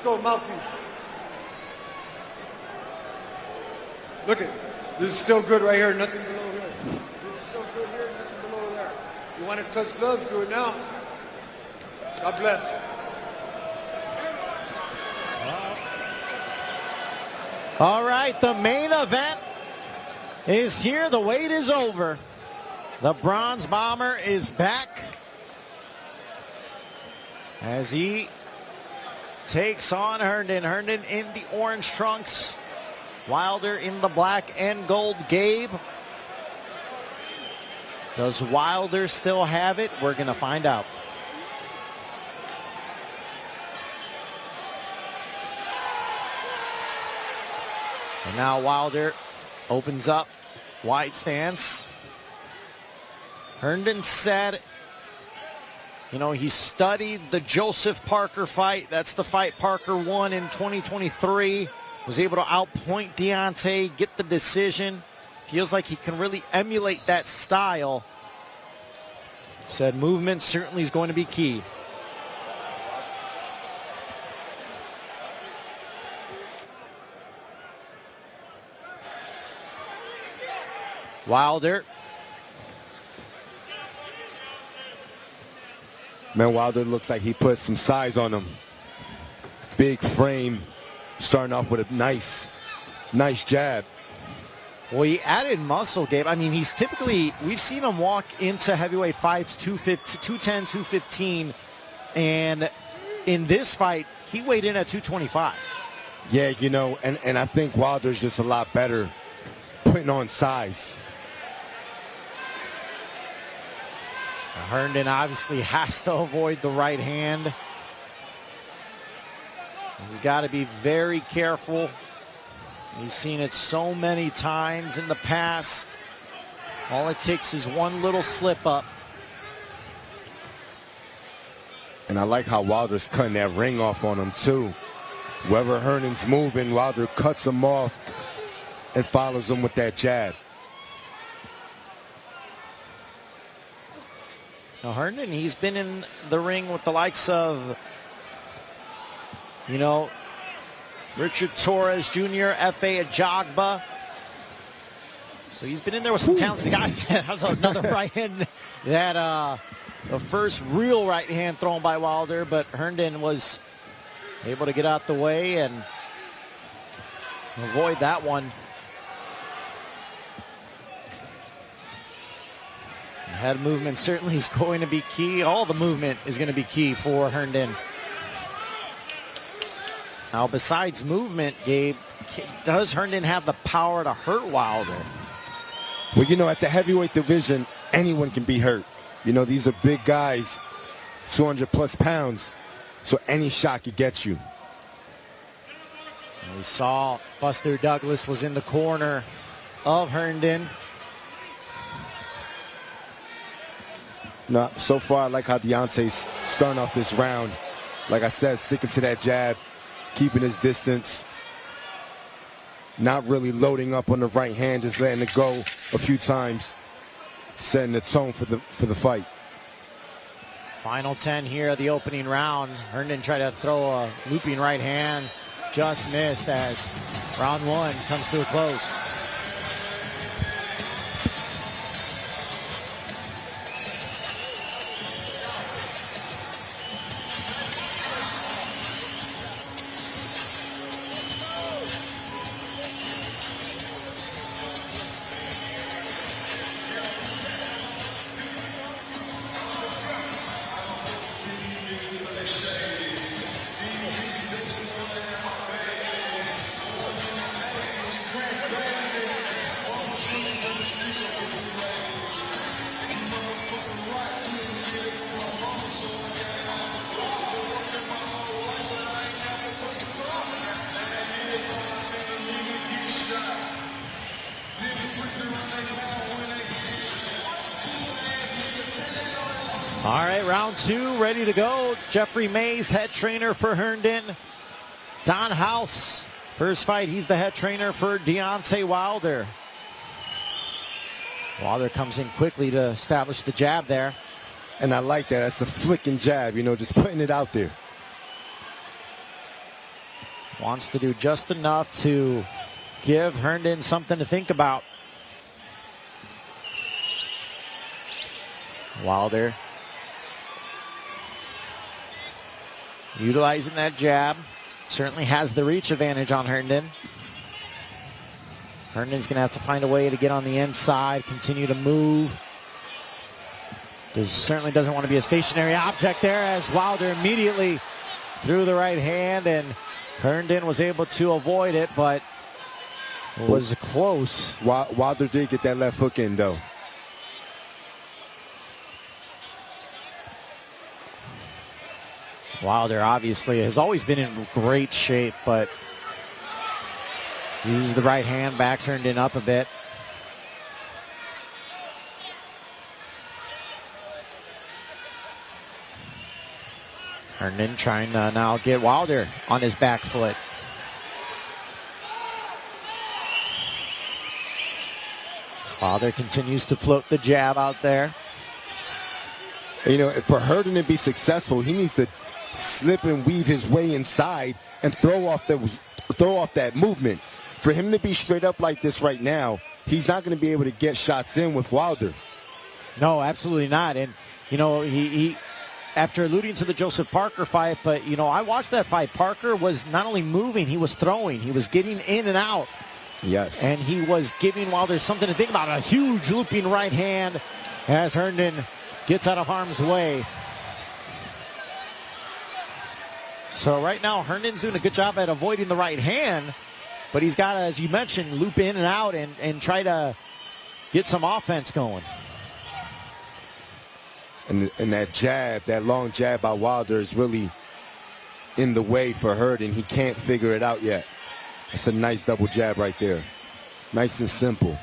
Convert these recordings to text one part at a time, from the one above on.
go, mouthpiece. Look it. This is still good right here, nothing below here. This is still good here, nothing below there. You want to touch gloves, do it now. God bless. All right, the main event is here. The wait is over. The Bronze Bomber is back as he takes on Herndon. Herndon in the orange trunks. Wilder in the black and gold. Gabe, does Wilder still have it? We're going to find out. And now Wilder opens up, wide stance. Herndon said, you know, he studied the Joseph Parker fight. That's the fight Parker won in 2023. Was able to outpoint Deontay, get the decision. Feels like he can really emulate that style. Said movement certainly is going to be key. Wilder. Man, Wilder looks like he put some size on him. Big frame, starting off with a nice jab. Well, he added muscle, Gabe. I mean, he's typically, we've seen him walk into heavyweight fights 210, 215, and in this fight, he weighed in at 225. Yeah, you know, and I think Wilder's just a lot better putting on size. Herndon obviously has to avoid the right hand. He's got to be very careful. He's seen it so many times in the past. All it takes is one little slip up. And I like how Wilder's cutting that ring off on him too. Wherever Herndon's moving, Wilder cuts him off and follows him with that jab. Now Herndon, he's been in the ring with the likes of, you know, Richard Torrez Jr., F.A. Ajagba. So he's been in there with some talented guys. That's another right hand that the first real right hand thrown by Wilder, but Herndon was able to get out the way and avoid that one. Head movement certainly is going to be key. All the movement is going to be key for Herndon. Now, besides movement, Gabe, does Herndon have the power to hurt Wilder? Well, you know, at the heavyweight division, anyone can be hurt. You know, these are big guys, 200-plus pounds, so any shot could get you. And we saw Buster Douglas was in the corner of Herndon. No, so far, I like how Deontay's starting off this round. Like I said, sticking to that jab, keeping his distance, not really loading up on the right hand, just letting it go a few times, setting the tone for the fight. Final 10 here, the opening round. Herndon tried to throw a looping right hand, just missed as round one comes to a close. All right, round two, ready to go. Jeffrey Mays, head trainer for Herndon. Don House, first fight, he's the head trainer for Deontay Wilder. Wilder comes in quickly to establish the jab there. And I like that. That's a flicking jab, you know, just putting it out there. Wants to do just enough to give Herndon something to think about. Wilder utilizing that jab. Certainly has the reach advantage on Herndon. Herndon's going to have to find a way to get on the inside, continue to move. Certainly doesn't want to be a stationary object there, as Wilder immediately threw the right hand, and Herndon was able to avoid it, but was close. Wilder did get that left hook in, though. Wilder obviously has always been in great shape, but uses the right hand, backs Herndon up a bit. Herndon trying to now get Wilder on his back foot. Wilder continues to float the jab out there. You know, for Herndon to be successful, he needs to slip and weave his way inside and throw off that movement. For him to be straight up like this right now, he's not going to be able to get shots in with Wilder. No, absolutely not. And, you know, he after alluding to the Joseph Parker fight, but, you know, I watched that fight. Parker was not only moving, he was throwing. He was getting in and out. Yes. And he was giving Wilder something to think about. A huge looping right hand as Herndon gets out of harm's way. So right now, Herndon's doing a good job at avoiding the right hand, but he's got to, as you mentioned, loop in and out and try to get some offense going. And that jab, that long jab by Wilder is really in the way for Herndon. He can't figure it out yet. It's a nice double jab right there. Nice and simple.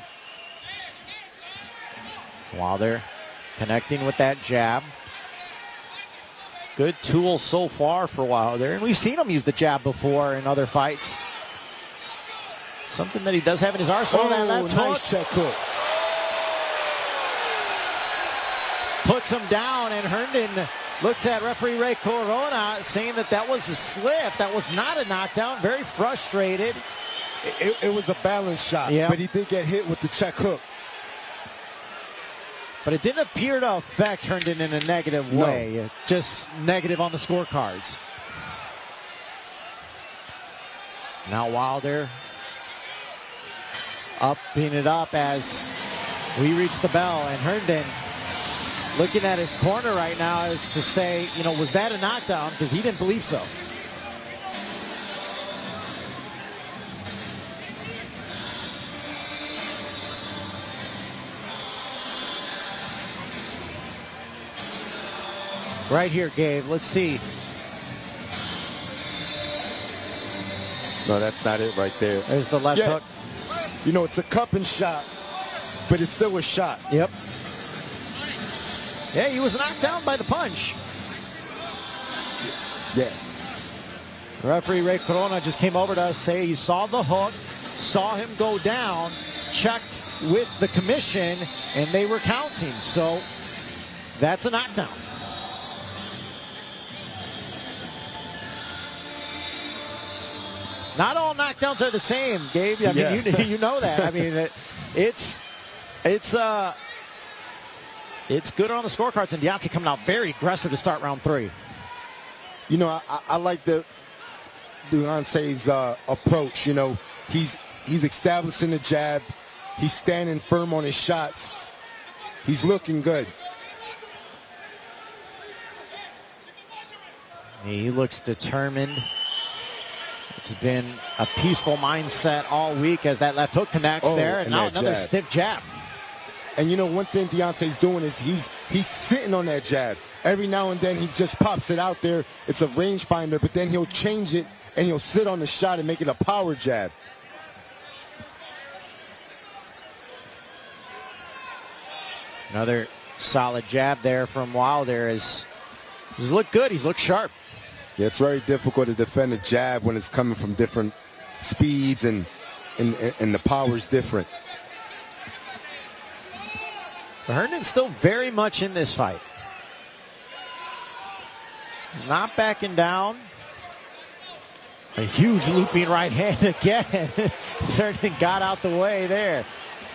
Wilder connecting with that jab. Good tool so far for Wilder. And we've seen him use the jab before in other fights. Something that he does have in his arsenal. Oh, that left nice hook. check hook. Puts him down, and Herndon looks at referee Ray Corona saying that was a slip. That was not a knockdown. Very frustrated. It was a balance shot, yeah, but he did get hit with the check hook. But it didn't appear to affect Herndon in a negative way. No. Just negative on the scorecards. Now Wilder upping it up as we reach the bell, and Herndon looking at his corner right now is to say, you know, was that a knockdown? Because he didn't believe so. Right here, Gabe. Let's see. No, that's not it right there. There's the left hook. You know, it's a cupping shot, but it's still a shot. Yep. Yeah, he was knocked down by the punch. Yeah. Referee Ray Corona just came over to us, say he saw the hook, saw him go down, checked with the commission, and they were counting. So that's a knockdown. Not all knockdowns are the same, Gabe. I mean, you know that. I mean, it's good on the scorecards, and Deontay coming out very aggressive to start round 3. You know, I like Deontay's approach. You know, he's establishing the jab. He's standing firm on his shots. He's looking good. He looks determined. It's been a peaceful mindset all week as that left hook connects there, and now another stiff jab. And you know, one thing Deontay's doing is he's sitting on that jab. Every now and then he just pops it out there. It's a rangefinder, but then he'll change it and he'll sit on the shot and make it a power jab. Another solid jab there from Wilder. He's looked good. He's looked sharp. Yeah, it's very difficult to defend a jab when it's coming from different speeds and the power's different. But Herndon's still very much in this fight. Not backing down. A huge looping right hand again. Certainly got out the way there.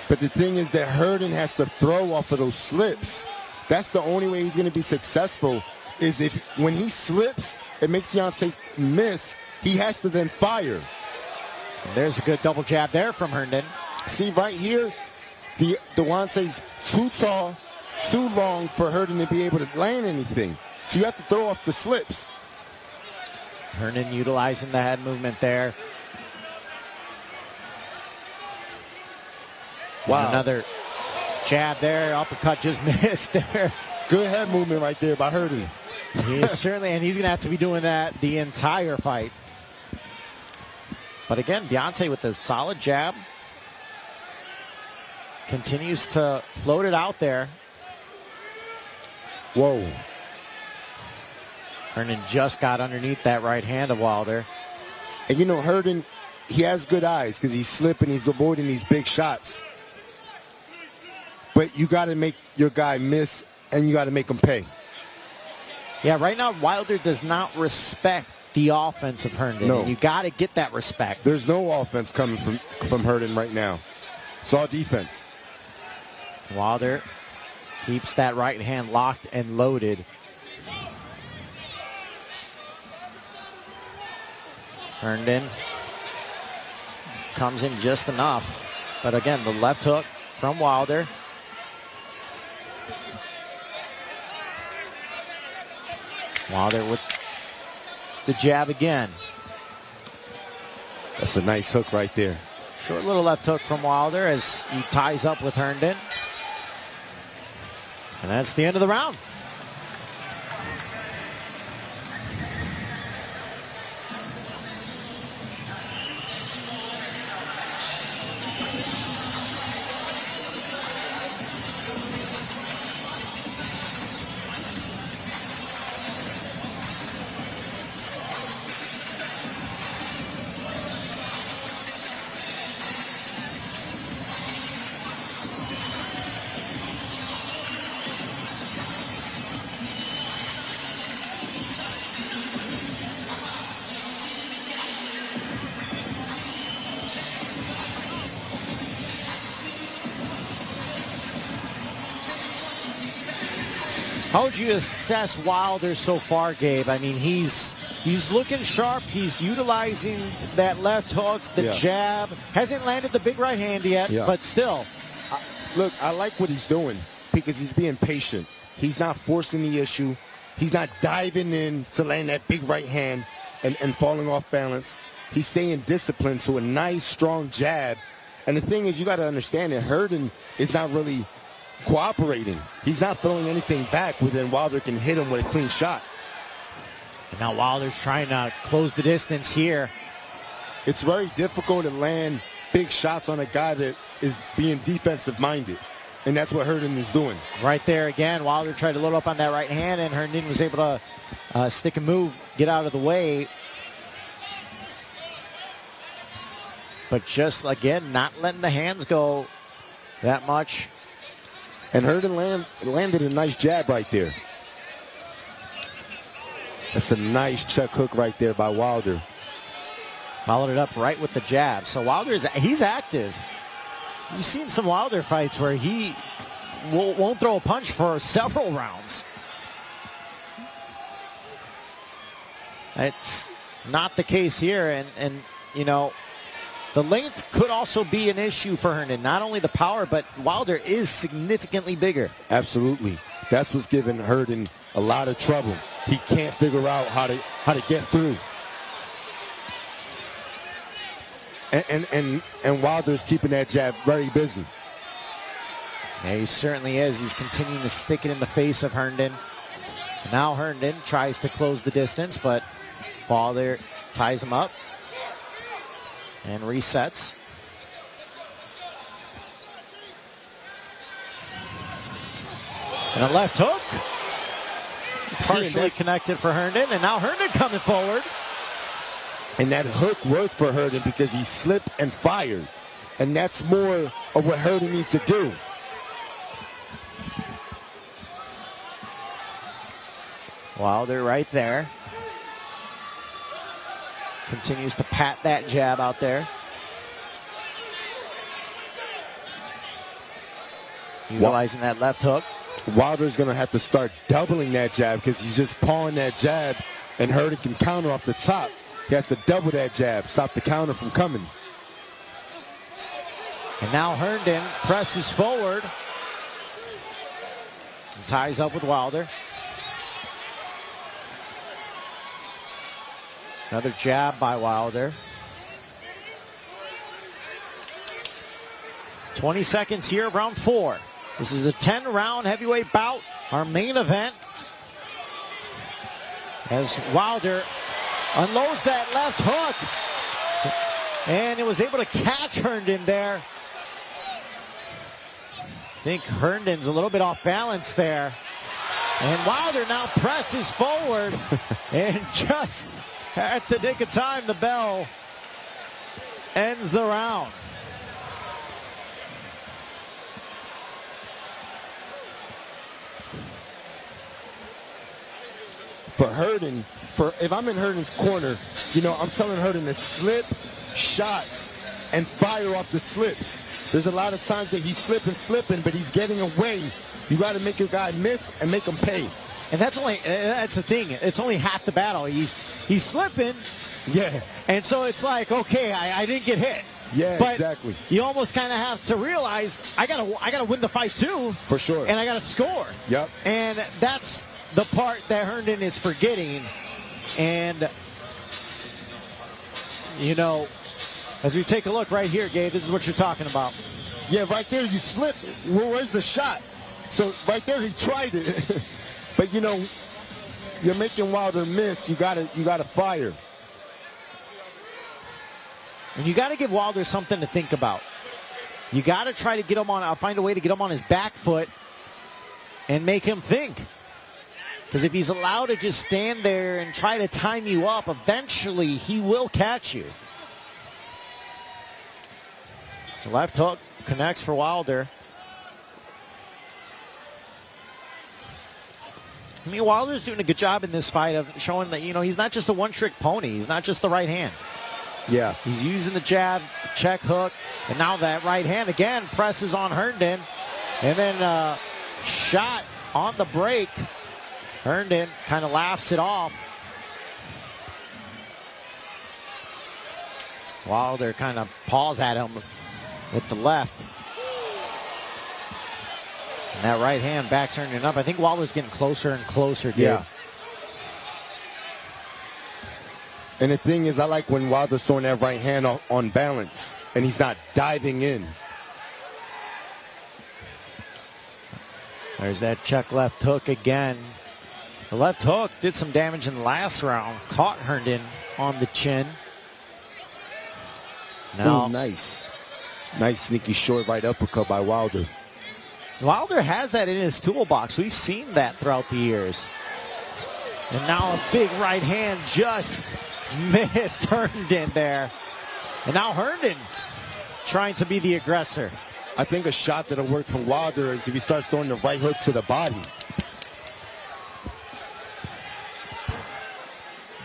But the thing is that Herndon has to throw off of those slips. That's the only way he's going to be successful, is if when he slips, it makes Deontay miss. He has to then fire. And there's a good double jab there from Herndon. See, right here, Deontay's too tall, too long for Herndon to be able to land anything. So you have to throw off the slips. Herndon utilizing the head movement there. Wow. And another jab there. Uppercut just missed there. Good head movement right there by Herndon. He's certainly, and he's going to have to be doing that the entire fight. But again, Deontay with a solid jab. Continues to float it out there. Whoa. Herndon just got underneath that right hand of Wilder. And you know, Herndon, he has good eyes because he's slipping, he's avoiding these big shots. But you got to make your guy miss, and you got to make him pay. Yeah, right now Wilder does not respect the offense of Herndon. No. And you got to get that respect. There's no offense coming from Herndon right now. It's all defense. Wilder keeps that right hand locked and loaded. Herndon comes in just enough. But again, the left hook from Wilder. Wilder with the jab again. That's a nice hook right there. Short little left hook from Wilder as he ties up with Herndon. And that's the end of the round. How would you assess Wilder so far, Gabe? I mean, he's looking sharp. He's utilizing that left hook, the jab. Hasn't landed the big right hand yet, but still. Look, I like what he's doing because he's being patient. He's not forcing the issue. He's not diving in to land that big right hand and falling off balance. He's staying disciplined to a nice, strong jab. And the thing is, you got to understand that Herndon is not really cooperating. He's not throwing anything back within Wilder can hit him with a clean shot. And now Wilder's trying to close the distance here. It's very difficult to land big shots on a guy that is being defensive minded. And that's what Herndon is doing. Right there again, Wilder tried to load up on that right hand, and Herndon was able to stick and move, get out of the way. But just, again, not letting the hands go that much. And Herndon landed a nice jab right there. That's a nice check hook right there by Wilder. Followed it up right with the jab. So he's active. You've seen some Wilder fights where he won't throw a punch for several rounds. It's not the case here. And you know, the length could also be an issue for Herndon. Not only the power, but Wilder is significantly bigger. Absolutely. That's what's giving Herndon a lot of trouble. He can't figure out how to get through. And Wilder's keeping that jab very busy. Yeah, he certainly is. He's continuing to stick it in the face of Herndon. Now Herndon tries to close the distance, but Wilder ties him up and resets. And a left hook. Partially connected for Herndon, and now Herndon coming forward. And that hook worked for Herndon because he slipped and fired. And that's more of what Herndon needs to do. Wilder right there. Continues to pat that jab out there. Utilizing that left hook. Wilder's going to have to start doubling that jab because he's just pawing that jab, and Herndon can counter off the top. He has to double that jab, stop the counter from coming. And now Herndon presses forward and ties up with Wilder. Another jab by Wilder. 20 seconds here of round 4. This is a 10-round heavyweight bout, our main event. As Wilder unloads that left hook. And it was able to catch Herndon there. I think Herndon's a little bit off balance there. And Wilder now presses forward. And just at the nick of time, the bell ends the round. For Herndon, if I'm in Herndon's corner, you know, I'm telling Herndon to slip shots and fire off the slips. There's a lot of times that he's slipping, but he's getting away. You got to make your guy miss and make him pay. And that's the thing. It's only half the battle. He's slipping. Yeah. And so it's like, okay, I didn't get hit. Yeah, but exactly. You almost kind of have to realize I gotta win the fight too. For sure. And I gotta score. Yep. And that's the part that Herndon is forgetting. And you know, as we take a look right here, Gabe, this is what you're talking about. Yeah, right there you slip. Well, where's the shot? So right there he tried it. But you know, you're making Wilder miss. You gotta fire. And you got to give Wilder something to think about. You got to try to get him on, find a way to get him on his back foot and make him think. Because if he's allowed to just stand there and try to time you up, eventually he will catch you. The left hook connects for Wilder. I mean, Wilder's doing a good job in this fight of showing that, you know, he's not just a one-trick pony. He's not just the right hand. Yeah. He's using the jab, check hook, and now that right hand again presses on Herndon. And then shot on the break. Herndon kind of laughs it off. Wilder kind of paws at him with the left. And that right hand backs Herndon up. I think Wilder's getting closer and closer, dude. Yeah. And the thing is, I like when Wilder's throwing that right hand on balance, and he's not diving in. There's that check left hook again. The left hook did some damage in the last round. Caught Herndon on the chin. Now, ooh, nice. Nice sneaky short right uppercut by Wilder. Wilder has that in his toolbox. We've seen that throughout the years. And now a big right hand just missed Herndon there. And now Herndon trying to be the aggressor. I think a shot that'll work from Wilder is if he starts throwing the right hook to the body.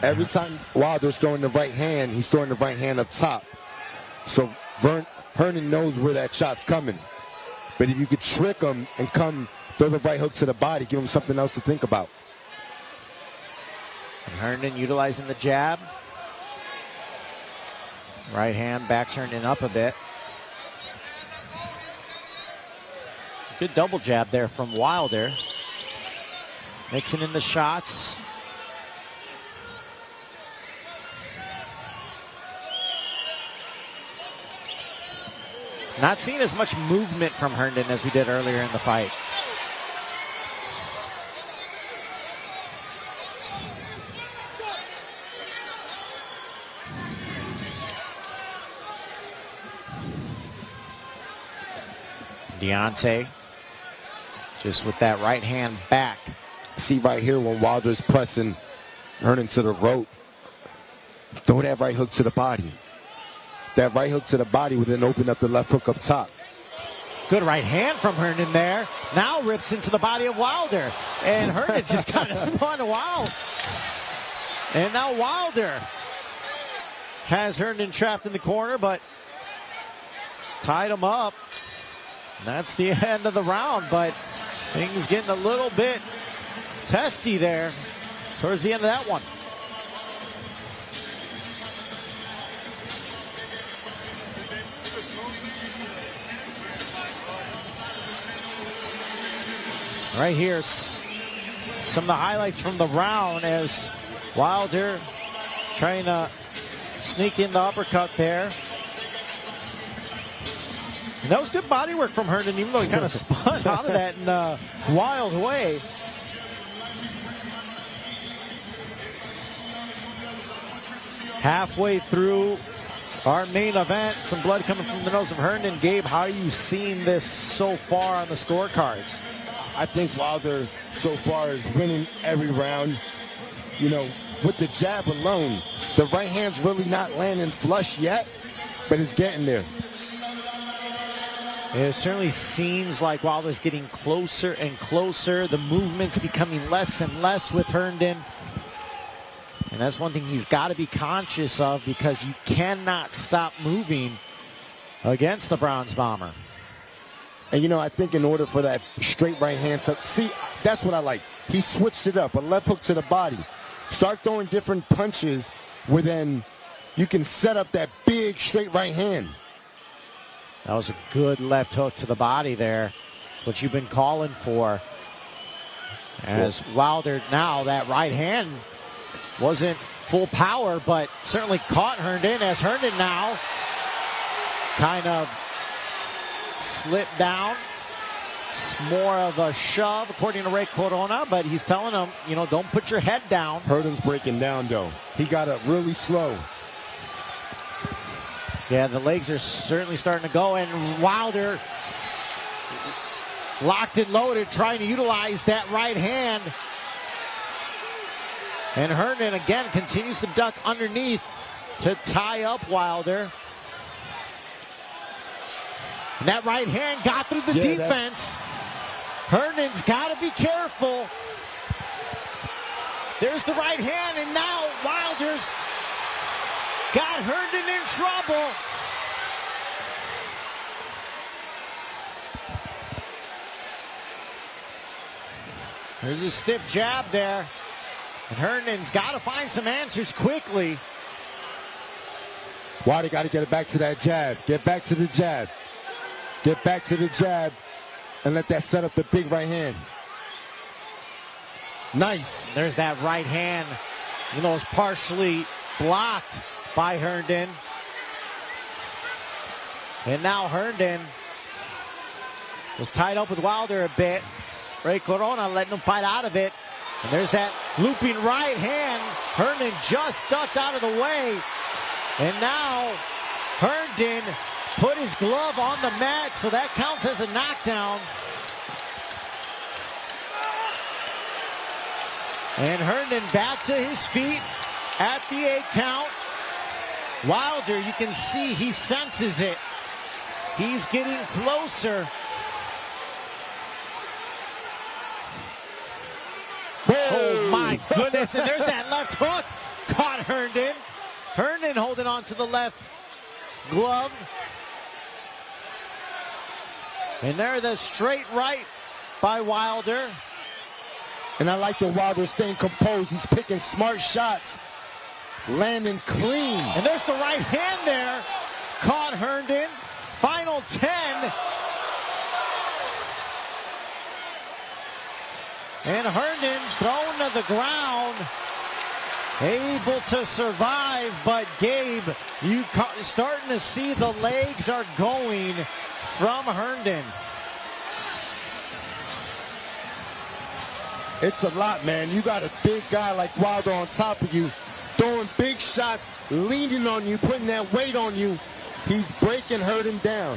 Every time Wilder's throwing the right hand, he's throwing the right hand up top. So Herndon knows where that shot's coming. But if you could trick him and throw the right hook to the body, give him something else to think about. And Herndon utilizing the jab. Right hand backs Herndon up a bit. Good double jab there from Wilder. Mixing in the shots. Not seeing as much movement from Herndon as we did earlier in the fight. Deontay just with that right hand back. See right here when Wilder's pressing Herndon to the rope. Throw that right hook to the body. That right hook to the body would then open up the left hook up top. Good right hand from Herndon there. Now rips into the body of Wilder. And Herndon just kind of spun wild. And now Wilder has Herndon trapped in the corner, but tied him up. And that's the end of the round, but things getting a little bit testy there towards the end of that one. Right here, some of the highlights from the round as Wilder trying to sneak in the uppercut there. And that was good body work from Herndon, even though he kind of spun out of that in a wild way. Halfway through our main event, some blood coming from the nose of Herndon. Gabe, how are you seeing this so far on the scorecards? I think Wilder so far is winning every round. You know, with the jab alone, the right hand's really not landing flush yet, but it's getting there. It certainly seems like Wilder's getting closer and closer. The movement's becoming less and less with Herndon. And that's one thing he's got to be conscious of, because you cannot stop moving against the bronze bomber. And, you know, I think in order for that straight right hand, see, that's what I like. He switched it up, a left hook to the body. Start throwing different punches where then you can set up that big straight right hand. That was a good left hook to the body there. That's what you've been calling for. As Wilder now, that right hand wasn't full power, but certainly caught Herndon, as Herndon now kind of slipped down. It's more of a shove, according to Ray Corona, but he's telling him, you know, don't put your head down. Herndon's breaking down, though. He got up really slow. Yeah, the legs are certainly starting to go, and Wilder locked and loaded, trying to utilize that right hand. And Herndon again continues to duck underneath to tie up Wilder. And that right hand got through the defense. Herndon's got to be careful. There's the right hand, and now Wilder's got Herndon in trouble. There's a stiff jab there. And Herndon's got to find some answers quickly. Wilder got to get it back to that jab. Get back to the jab. Get back to the jab and let that set up the big right hand. Nice. There's that right hand. You know, it's partially blocked by Herndon. And now Herndon was tied up with Wilder a bit. Ray Corona letting him fight out of it. And there's that looping right hand. Herndon just ducked out of the way. And now Herndon put his glove on the mat, so that counts as a knockdown. And Herndon back to his feet at the 8 count. Wilder, you can see he senses it. He's getting closer. Oh my goodness, and there's that left hook. Caught Herndon. Herndon holding on to the left glove. And there, the straight right by Wilder. And I like that Wilder staying composed. He's picking smart shots, landing clean. And there's the right hand there. Caught Herndon. Final 10. And Herndon thrown to the ground. Able to survive, but Gabe, you starting to see the legs are going from Herndon. It's a lot, man. You got a big guy like Wilder on top of you, throwing big shots, leaning on you, putting that weight on you. He's breaking Herndon down.